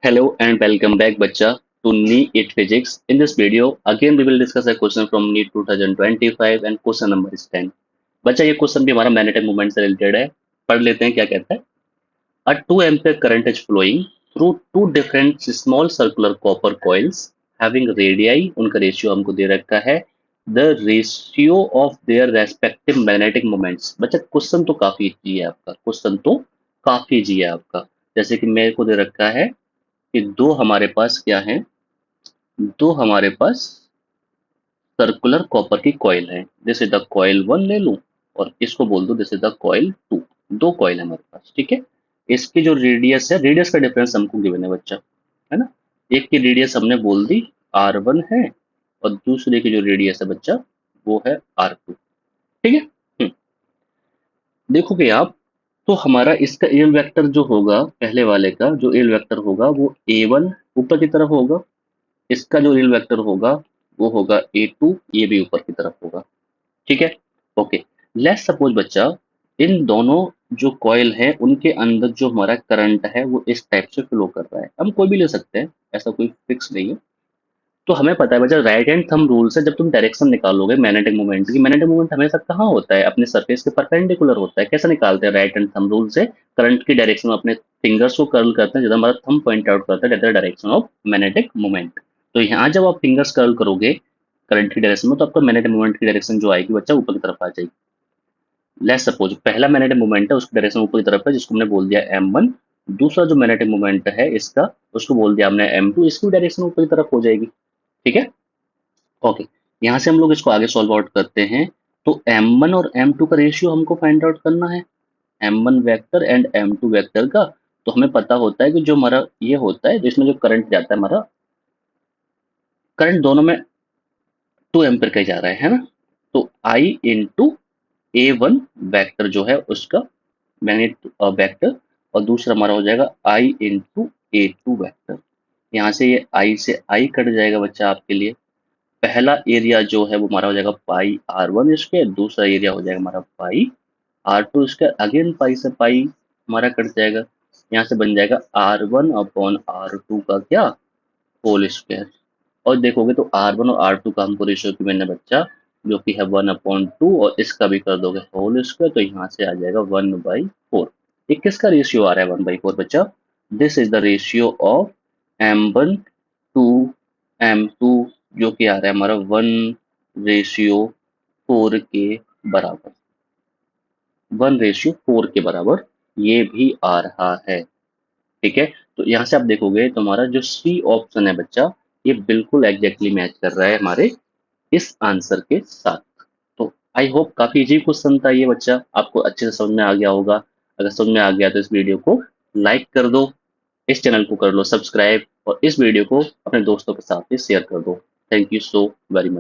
Hello and welcome back, bacha, to NEET Physics. In this video, again we will discuss a question from NEET 2025 and question number is 10. बच्चा ये question भी हमारा magnetic moment से related है. पढ़ लेते हैं क्या कहता है. A 2 ampere current is flowing through two different small circular copper coils having radii. उनका रेशियो हमको दे रखा है. The ratio of their respective magnetic moments. बच्चा क्वेश्चन तो काफी इजी है आपका. क्वेश्चन तो काफी इजी है आपका. जैसे कि मेरे को दे रखा है कि दो हमारे पास क्या है, दो हमारे पास सर्कुलर कॉपर की कॉइल है. This is the coil one ले लूं और इसको बोल दूं this is the coil two. दो कॉइल है हमारे पास, ठीक है. इसकी जो रेडियस है, रेडियस का डिफरेंस हमको गिवन है बच्चा, है ना. एक की रेडियस हमने बोल दी R1 है और दूसरे की जो रेडियस है बच्चा वो है R2, ठीक है. देखोगे आप तो हमारा इसका एल वेक्टर जो होगा, पहले वाले का जो एल वेक्टर होगा वो A1 ऊपर की तरफ होगा. इसका जो रियल वेक्टर होगा वो होगा A2, ये भी ऊपर की तरफ होगा, ठीक है. ओके, लेट्स सपोज बच्चा इन दोनों जो कॉइल है उनके अंदर जो हमारा करंट है वो इस टाइप से फ्लो कर रहा है. हम कोई भी ले सकते हैं, ऐसा कोई फिक्स नहीं है. तो हमें पता है बच्चा राइट हैंड थंब रूल से जब तुम डायरेक्शन निकालोगे मैग्नेटिक मोमेंट की, मैग्नेटिक मोमेंट हमेशा कहाँ होता है, अपने सरफेस के परपेंडिकुलर होता है. कैसे निकालते हैं राइट हैंड थंब रूल से, करंट की डायरेक्शन में अपने फिंगर्स को कर्ल करते हैं, जब हमारा थंब पॉइंट आउट करता है that direction of magnetic moment. तो यहाँ जब आप फिंगर्स कर्ल करोगे करंट की डायरेक्शन में तो आपका मैग्नेटिक मोमेंट की डायरेक्शन जो आएगी बच्चा ऊपर की तरफ आ जाएगी. लेट्स सपोज पहला मैग्नेटिक मोमेंट है उसकी डायरेक्शन ऊपर की तरफ है जिसको हमने बोल दिया M1. दूसरा जो मैग्नेटिक मोमेंट है इसका उसको बोल दिया हमने M2, इसकी डायरेक्शन ऊपर की तरफ हो जाएगी, ठीक है. ओके, यहाँ से हम लोग इसको आगे सॉल्व आउट करते हैं. तो M1 और M2 का रेशियो हमको फाइंड आउट करना है, M1 vector and M2 vector का. तो हमें पता होता है कि जो हमारा ये होता है जिसमें जो करंट जाता है, हमारा करंट दोनों में 2 एम्पियर का ही जा रहा है ना. तो I इंटू A1 वेक्टर जो है उसका मैग्नेट वेक्टर और दूसरा हमारा हो जाएगा I इंटू A2 वेक्टर. यहाँ से ये I से I कट जाएगा बच्चा आपके लिए. पहला एरिया जो है वो हमारा हो जाएगा पाई R1 स्क्वायर, दूसरा एरिया हो जाएगा हमारा पाई R2 स्क्वायर. अगेन पाई से पाई हमारा कट जाएगा. यहाँ से बन जाएगा R1 अपॉन R2 का क्या, होल स्क्वायर. और देखोगे तो R1 और R2 का हमको रेशियो की मैंने बच्चा जो कि है 1/2 और इसका भी कर दोगे होल स्क्वायर तो यहाँ से आ जाएगा 1/4. ये किसका रेशियो आ रहा है 1/4 बच्चा, this is the ratio of M1 to M2 जो कि आ रहा है हमारा 1/4 के बराबर, 1/4 के बराबर ये भी आ रहा है, ठीक है. तो यहाँ से आप देखोगे तो हमारा जो सी ऑप्शन है बच्चा ये बिल्कुल एग्जैक्टली मैच कर रहा है हमारे इस आंसर के साथ. तो आई होप काफी इजी क्वेश्चन था ये बच्चा, आपको अच्छे से समझ में आ गया होगा. अगर समझ में आ गया तो इस वीडियो को लाइक कर दो, इस चैनल को कर लो सब्सक्राइब और इस वीडियो को अपने दोस्तों के साथ भी शेयर कर दो. Thank you so very much.